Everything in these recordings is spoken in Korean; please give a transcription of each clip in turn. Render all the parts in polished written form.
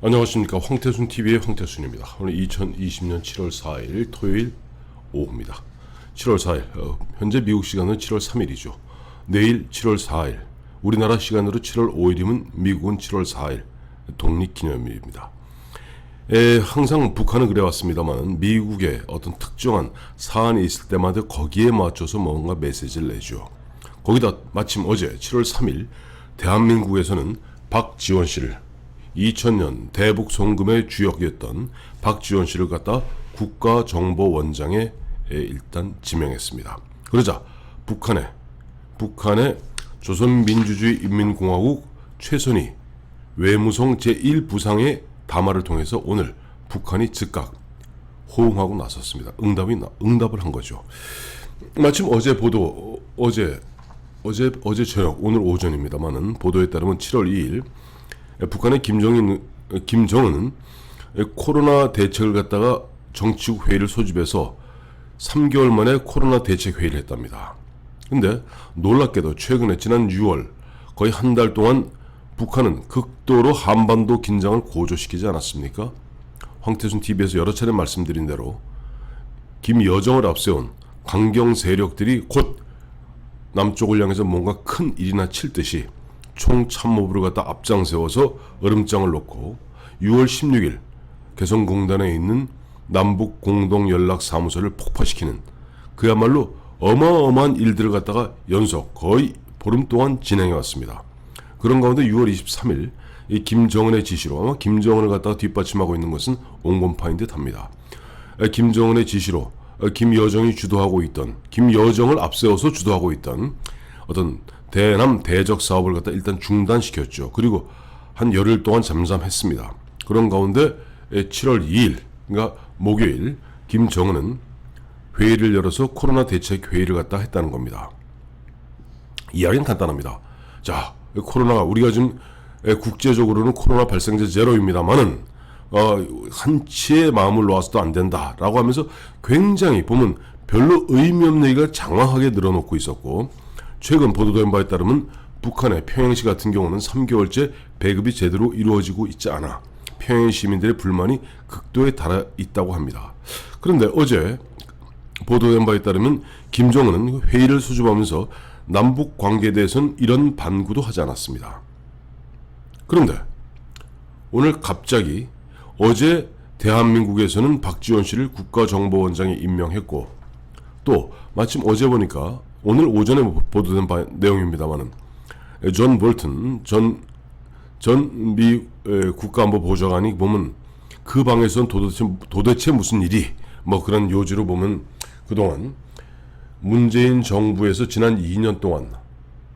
안녕하십니까. 황태순TV의 황태순입니다. 오늘 2020년 7월 4일 토요일 오후입니다. 7월 4일 현재 미국 시간은 7월 3일이죠. 내일 7월 4일 우리나라 시간으로 7월 5일이면 미국은 7월 4일 독립기념일입니다. 항상 북한은 그래왔습니다만 미국의 어떤 특정한 사안이 있을 때마다 거기에 맞춰서 뭔가 메시지를 내죠. 거기다 마침 어제 7월 3일 대한민국에서는 박지원 씨를 2000년 대북 송금의 주역이었던 박지원 씨를 갖다 국가정보원장에 일단 지명했습니다. 그러자 북한의 조선민주주의인민공화국 최선희 외무성 제1부상의 담화를 통해서 오늘 북한이 즉각 호응하고 나섰습니다. 응답을 한 거죠. 마침 어제 보도 어제 저녁 오늘 오전입니다만은 보도에 따르면 7월 2일 북한의 김정은은 코로나 대책을 갖다가 정치국 회의를 소집해서 3개월 만에 코로나 대책 회의를 했답니다. 근데 놀랍게도 최근에 지난 6월 거의 한 달 동안 북한은 극도로 한반도 긴장을 고조시키지 않았습니까? 황태순 TV에서 여러 차례 말씀드린 대로 김여정을 앞세운 강경 세력들이 곧 남쪽을 향해서 뭔가 큰 일이나 칠 듯이 총참모부를 갖다 앞장 세워서 얼음장을 놓고 6월 16일 개성공단에 있는 남북 공동연락사무소를 폭파시키는 그야말로 어마어마한 일들을 갖다가 연속 거의 보름 동안 진행해 왔습니다. 그런 가운데 6월 23일 이 김정은의 지시로 아마 김정은을 갖다가 뒷받침하고 있는 것은 온건파인 듯 합니다. 김정은의 지시로 김여정이 주도하고 있던 김여정을 앞세워서 주도하고 있던 어떤 대남 대적 사업을 갖다 일단 중단시켰죠. 그리고 한 열흘 동안 잠잠했습니다. 그런 가운데 7월 2일 그러니까 목요일 김정은은 회의를 열어서 코로나 대책 회의를 갖다 했다는 겁니다. 이야기는 간단합니다. 자, 코로나가 우리가 지금 국제적으로는 코로나 발생자 제로입니다만은 한치의 마음을 놓아서도 안 된다라고 하면서 굉장히 보면 별로 의미 없는 얘기가 장황하게 늘어놓고 있었고 최근 보도된 바에 따르면 북한의 평양시 같은 경우는 3개월째 배급이 제대로 이루어지고 있지 않아 평양 시민들의 불만이 극도에 달해 있다고 합니다. 그런데 어제 보도된 바에 따르면 김정은은 회의를 수줍하면서 남북 관계에 대해서는 이런 반구도 하지 않았습니다. 그런데 오늘 갑자기 어제 대한민국에서는 박지원 씨를 국가정보원장에 임명했고 또 마침 어제 보니까 오늘 오전에 보도된 내용입니다만은 존 볼튼 전 미 국가안보보좌관이 보면 그 방에서는 도대체 무슨 일이 뭐 그런 요지로 보면 그동안 문재인 정부에서 지난 2년 동안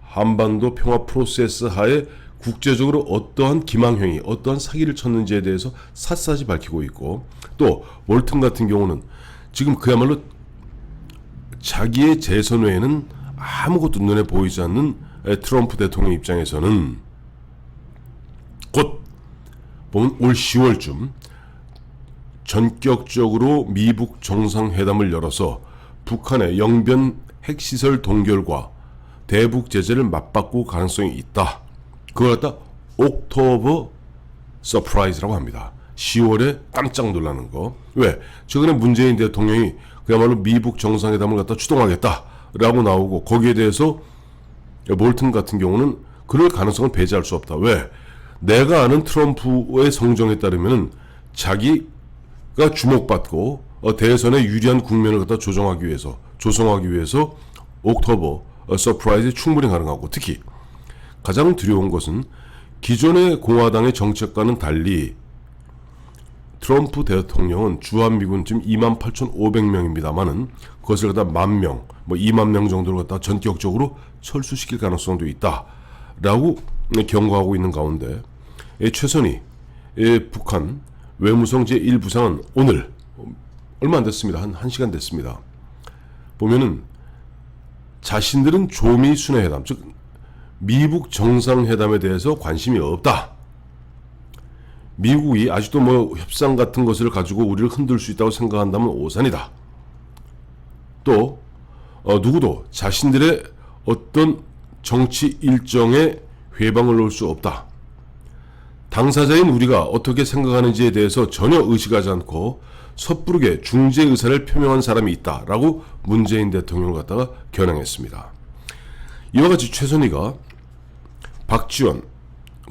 한반도 평화 프로세스 하에 국제적으로 어떠한 기망행위, 어떠한 사기를 쳤는지에 대해서 샅샅이 밝히고 있고 또 볼튼 같은 경우는 지금 그야말로 자기의 재선 외에는 아무것도 눈에 보이지 않는 트럼프 대통령 입장에서는 곧 보면 올 10월쯤 전격적으로 미북 정상회담을 열어서 북한의 영변 핵시설 동결과 대북 제재를 맞바꿀 가능성이 있다. 그걸 갖다 옥토버 서프라이즈라고 합니다. 10월에 깜짝 놀라는 거. 왜? 최근에 문재인 대통령이 그야말로 미북 정상회담을 갖다 추동하겠다라고 나오고 거기에 대해서 볼튼 같은 경우는 그럴 가능성을 배제할 수 없다. 왜? 내가 아는 트럼프의 성정에 따르면 자기가 주목받고 대선에 유리한 국면을 갖다 조성하기 위해서 옥토버 서프라이즈 충분히 가능하고 특히 가장 두려운 것은 기존의 공화당의 정책과는 달리 트럼프 대통령은 주한미군 지금 28,500명입니다만은 그것을 갖다 10,000명, 20,000명 정도를 갖다 전격적으로 철수시킬 가능성도 있다라고 경고하고 있는 가운데 최선희 북한 외무성 제1부상은 오늘 얼마 안 됐습니다. 한 1시간 됐습니다. 보면은 자신들은 조미 순회회담, 즉 미북 정상회담에 대해서 관심이 없다. 미국이 아직도 협상 같은 것을 가지고 우리를 흔들 수 있다고 생각한다면 오산이다. 또 누구도 자신들의 어떤 정치 일정에 회방을 놓을 수 없다. 당사자인 우리가 어떻게 생각하는지에 대해서 전혀 의식하지 않고 섣부르게 중재 의사를 표명한 사람이 있다라고 문재인 대통령을 갖다가 겨냥했습니다. 이와 같이 최선희가 박지원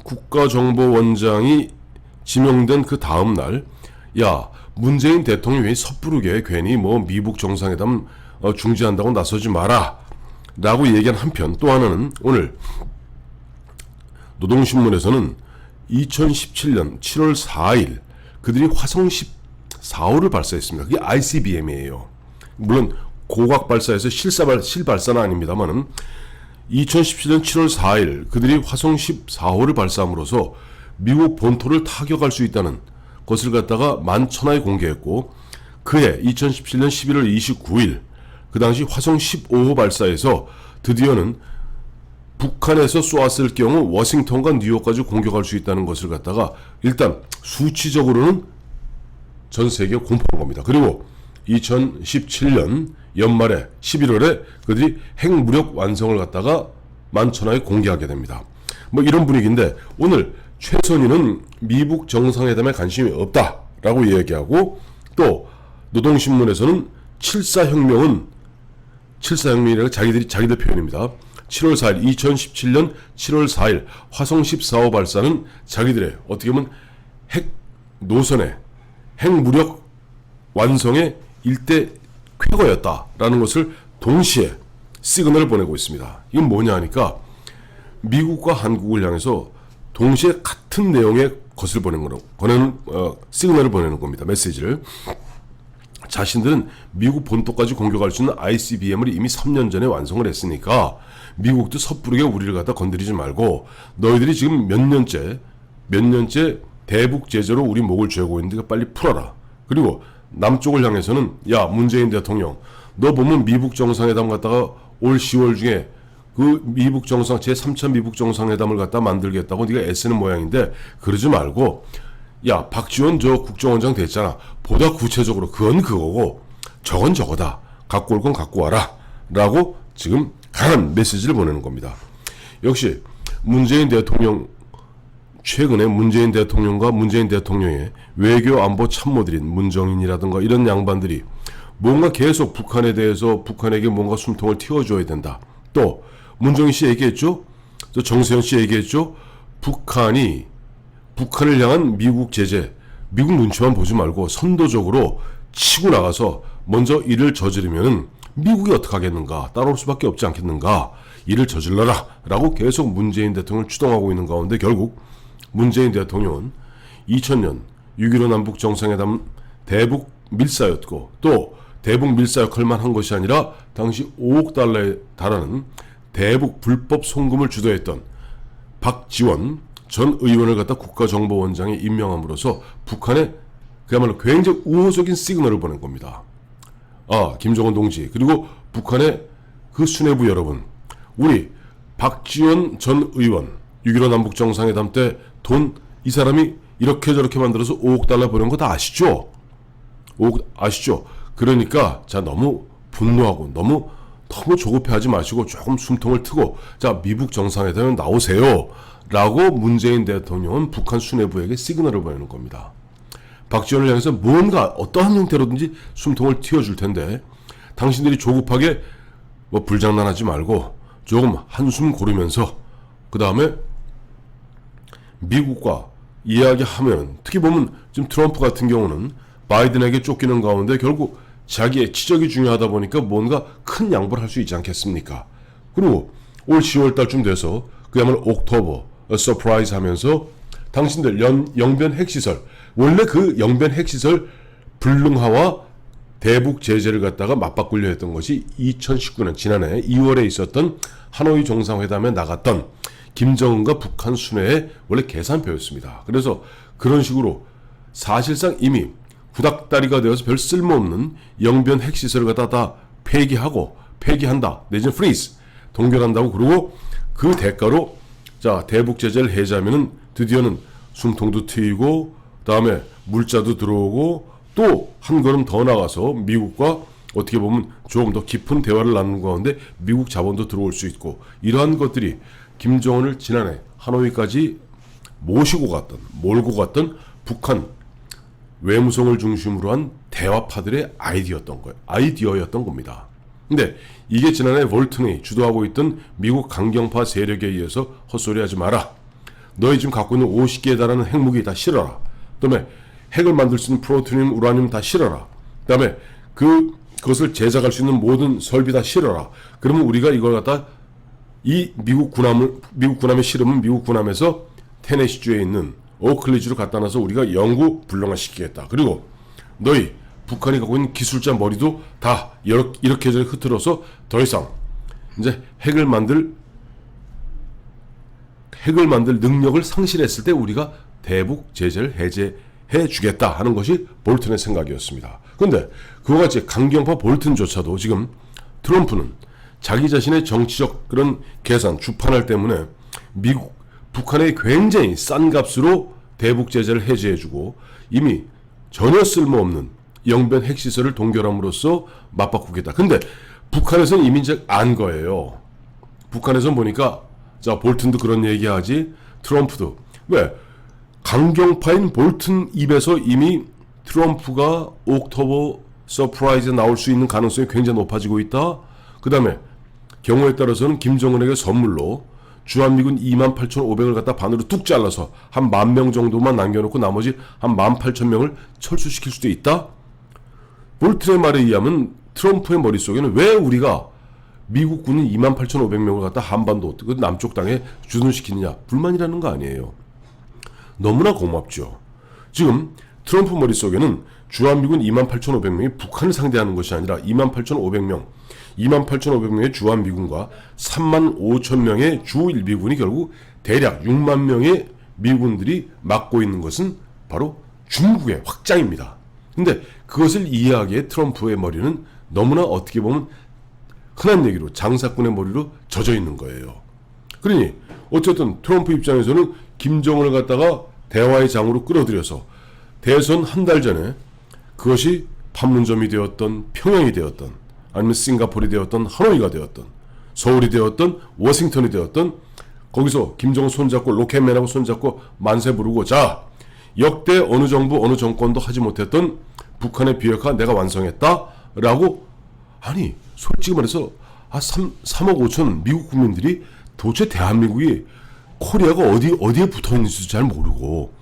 국가정보원장이 지명된 그 다음 날, 야, 문재인 대통령이 섣부르게 괜히 뭐 미북 정상회담 중지한다고 나서지 마라 라고 얘기한 한편, 또 하나는 오늘 노동신문에서는 2017년 7월 4일 그들이 화성 14호를 발사했습니다. 그게 ICBM이에요. 물론 고각 발사에서 실발사는 아닙니다만은 2017년 7월 4일 그들이 화성 14호를 발사함으로써 미국 본토를 타격할 수 있다는 것을 갖다가 만천하에 공개했고, 그해 2017년 11월 29일 그 당시 화성 15호 발사에서 드디어는 북한에서 쏘았을 경우 워싱턴과 뉴욕까지 공격할 수 있다는 것을 갖다가 일단 수치적으로는 전 세계에 공포한 겁니다. 그리고 2017년 연말에 11월에 그들이 핵무력 완성을 갖다가 만천하에 공개하게 됩니다. 뭐 이런 분위기인데, 오늘 최선희는 미북 정상회담에 관심이 없다라고 이야기하고, 또 노동신문에서는 7.4혁명이라고 자기들 표현입니다. 7월 4일 2017년 7월 4일 화성 14호 발사는 자기들의 어떻게 보면 핵 노선의 핵무력 완성의 일대 쾌거였다라는 것을 동시에 시그널을 보내고 있습니다. 이건 뭐냐 하니까 미국과 한국을 향해서 동시에 같은 내용의 것을 시그널을 보내는 겁니다. 메시지를. 자신들은 미국 본토까지 공격할 수 있는 ICBM을 이미 3년 전에 완성을 했으니까 미국도 섣부르게 우리를 갖다 건드리지 말고, 너희들이 지금 몇 년째 대북 제재로 우리 목을 죄고 있는데 빨리 풀어라. 그리고 남쪽을 향해서는, 야, 문재인 대통령, 너 보면 미북 정상회담 갖다가 올 10월 중에 그 미북 정상 제3차 미북 정상회담을 갖다 만들겠다고 네가 애쓰는 모양인데, 그러지 말고, 야, 박지원 저 국정원장 됐잖아. 보다 구체적으로 그건 그거고 저건 저거다. 갖고 올 건 갖고 와라. 라고 지금 강한 메시지를 보내는 겁니다. 역시 문재인 대통령, 최근에 문재인 대통령과 문재인 대통령의 외교 안보 참모들인 문정인이라든가 이런 양반들이 뭔가 계속 북한에 대해서 북한에게 뭔가 숨통을 틔워줘야 된다. 또 문정인 씨 얘기했죠. 또 정세현 씨 얘기했죠. 북한을 향한 미국 제재, 미국 눈치만 보지 말고 선도적으로 치고 나가서 먼저 일을 저지르면 미국이 어떻게 하겠는가, 따라올 수밖에 없지 않겠는가, 일을 저질러라 라고 계속 문재인 대통령을 추동하고 있는 가운데, 결국 문재인 대통령은 2000년 6.15 남북 정상회담 대북 밀사였고, 또 대북 밀사 역할만 한 것이 아니라 당시 5억 달러에 달하는 대북 불법 송금을 주도했던 박지원 전 의원을 갖다 국가정보원장에 임명함으로써 북한에 그야말로 굉장히 우호적인 시그널을 보낸 겁니다. 아, 김정은 동지, 그리고 북한의 그 수뇌부 여러분, 우리 박지원 전 의원 6.15 남북 정상회담 때 돈 이 사람이 이렇게 저렇게 만들어서 5억 달러 버는 거 다 아시죠? 5억 아시죠? 그러니까 자, 너무 분노하고 너무 조급해하지 마시고 조금 숨통을 트고, 자, 미북 정상회담에 나오세요 라고 문재인 대통령은 북한 수뇌부에게 시그널을 보내는 겁니다. 박지원을 향해서 뭔가 어떠한 형태로든지 숨통을 틔워줄 텐데, 당신들이 조급하게 뭐 불장난하지 말고 조금 한숨 고르면서 그 다음에 미국과 이야기하면, 특히 보면 지금 트럼프 같은 경우는 바이든에게 쫓기는 가운데 결국 자기의 지적이 중요하다 보니까 뭔가 큰 양보를 할 수 있지 않겠습니까? 그리고 올 10월 달쯤 돼서 그야말로 옥토버 서프라이즈 하면서 당신들 영변 핵시설, 원래 그 영변 핵시설 불능화와 대북 제재를 갖다가 맞바꾸려 했던 것이 2019년 지난해 2월에 있었던 하노이 정상회담에 나갔던 김정은과 북한 순회의 원래 계산표였습니다. 그래서 그런 식으로 사실상 이미 구닥다리가 되어서 별 쓸모없는 영변 핵시설을 갖다 다 폐기한다, 내지는 프리즈, 동결한다고. 그러고 그 대가로 자, 대북 제재를 해제하면은 드디어는 숨통도 트이고 그다음에 물자도 들어오고 또 한 걸음 더 나가서 미국과 어떻게 보면 조금 더 깊은 대화를 나누는 가운데 미국 자본도 들어올 수 있고, 이러한 것들이 김정은을 지난해 하노이까지 모시고 갔던, 몰고 갔던 북한 외무성을 중심으로 한 대화파들의 아이디어였던 겁니다. 근데 이게 지난해 볼튼이 주도하고 있던 미국 강경파 세력에 의해서 헛소리하지 마라. 너희 지금 갖고 있는 50개에 달하는 핵무기 다 실어라. 그다음에 핵을 만들 수 있는 플루토늄, 우라늄 다 실어라. 그다음에 그것을 제작할 수 있는 모든 설비 다 실어라. 그러면 우리가 이걸 갖다 이 미국 군함에 실으면 미국 군함에서 테네시주에 있는 오클리주로 갖다 놔서 우리가 영구 불능화시키겠다. 그리고 너희 북한이 갖고 있는 기술자 머리도 다 이렇게 흐트러서 더 이상 이제 핵을 만들 능력을 상실했을 때 우리가 대북 제재를 해제해 주겠다 하는 것이 볼튼의 생각이었습니다. 그런데 그와 같이 강경파 볼튼조차도 지금 트럼프는 자기 자신의 정치적 그런 계산, 주판할 때문에 북한에 굉장히 싼 값으로 대북 제재를 해제해주고 이미 전혀 쓸모없는 영변 핵시설을 동결함으로써 맞바꾸겠다. 근데 북한에서는 이미 이제 안 거예요. 북한에서는 보니까 자 볼튼도 그런 얘기하지, 트럼프도. 왜? 강경파인 볼튼 입에서 이미 트럼프가 옥토버 서프라이즈 나올 수 있는 가능성이 굉장히 높아지고 있다. 그 다음에 경우에 따라서는 김정은에게 선물로 주한미군 28,500을 갖다 반으로 뚝 잘라서 한 10,000명 정도만 남겨놓고 나머지 한 18,000명을 철수시킬 수도 있다. 볼튼의 말에 의하면 트럼프의 머릿속에는 왜 우리가 미국 군인 28,500명을 갖다 한반도 그 남쪽 땅에 주둔시키느냐, 불만이라는 거 아니에요. 너무나 고맙죠. 지금 트럼프 머릿속에는 주한미군 28,500명이 북한을 상대하는 것이 아니라 28,500명의 주한미군과 35,000명의 주일미군이 결국 대략 6만 명의 미군들이 막고 있는 것은 바로 중국의 확장입니다. 근데 그것을 이해하기에 트럼프의 머리는 너무나 어떻게 보면 흔한 얘기로 장사꾼의 머리로 젖어 있는 거예요. 그러니 어쨌든 트럼프 입장에서는 김정은을 갖다가 대화의 장으로 끌어들여서 대선 한 달 전에 그것이 판문점이 되었던, 평양이 되었던, 아니면 싱가포르이 되었던, 하노이가 되었던, 서울이 되었던, 워싱턴이 되었던, 거기서 김정은 손잡고 로켓맨하고 손잡고 만세 부르고, 자 역대 어느 정부 어느 정권도 하지 못했던 북한의 비핵화 내가 완성했다 라고. 아니 솔직히 말해서 3억 5천 미국 국민들이 도대체 대한민국이 코리아가 어디에 붙어있는지도 잘 모르고,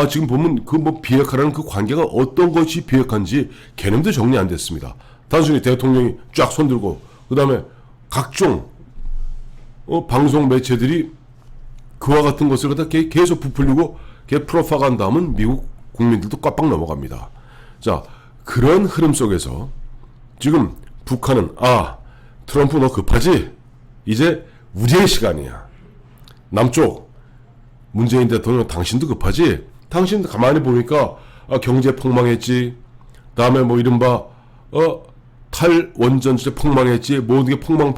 지금 보면 그 뭐 비핵화라는 그 관계가 어떤 것이 비핵화인지 개념도 정리 안 됐습니다. 단순히 대통령이 쫙 손들고 그 다음에 각종 방송 매체들이 그와 같은 것을 갖다 계속 부풀리고 프로파간다 하면 미국 국민들도 꽉꽉 넘어갑니다. 자, 그런 흐름 속에서 지금 북한은 트럼프 너 급하지? 이제 우리의 시간이야. 남쪽 문재인 대통령 당신도 급하지? 당신 가만히 보니까 경제 폭망했지. 다음에 뭐 이른바 탈원전제 폭망했지. 모든 게 폭망.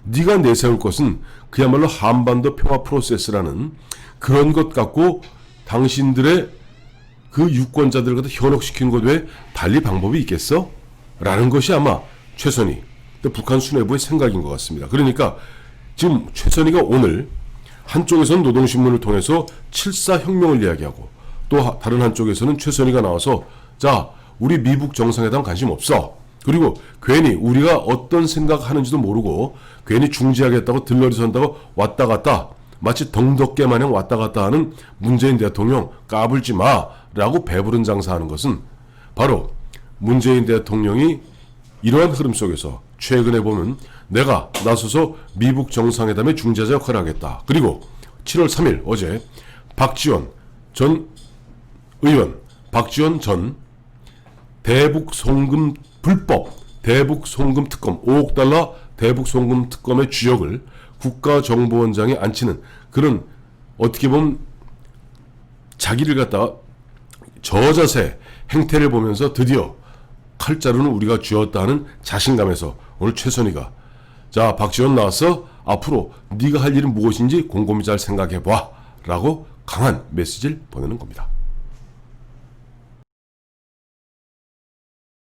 네가 내세울 것은 그야말로 한반도 평화 프로세스라는 그런 것 갖고 당신들의 그 유권자들을 갖다 현혹시키는 것 외에 달리 방법이 있겠어? 라는 것이 아마 최선희 북한 수뇌부의 생각인 것 같습니다. 그러니까 지금 최선희가 오늘 한쪽에서는 노동신문을 통해서 7.4 혁명을 이야기하고 또 다른 한쪽에서는 최선희가 나와서 자 우리 미북 정상회담 관심 없어. 그리고 괜히 우리가 어떤 생각하는지도 모르고 괜히 중지하겠다고 들러리 선다고 왔다 갔다 마치 덩덕개 마냥 왔다 갔다 하는 문재인 대통령 까불지 마라고 배부른 장사하는 것은 바로 문재인 대통령이 이러한 흐름 속에서 최근에 보면 내가 나서서 미북 정상회담의 중재자 역할을 하겠다. 그리고 7월 3일 어제 박지원 전 대북 송금 불법 대북 송금 특검 5억 달러 대북 송금 특검의 주역을 국가정보원장에 앉히는 그런 어떻게 보면 자기를 갖다가 저자세 행태를 보면서 드디어 칼자루는 우리가 쥐었다 하는 자신감에서 오늘 최선희가 자 박지원 나왔어. 앞으로 네가 할 일은 무엇인지 곰곰이 잘 생각해봐 라고 강한 메시지를 보내는 겁니다.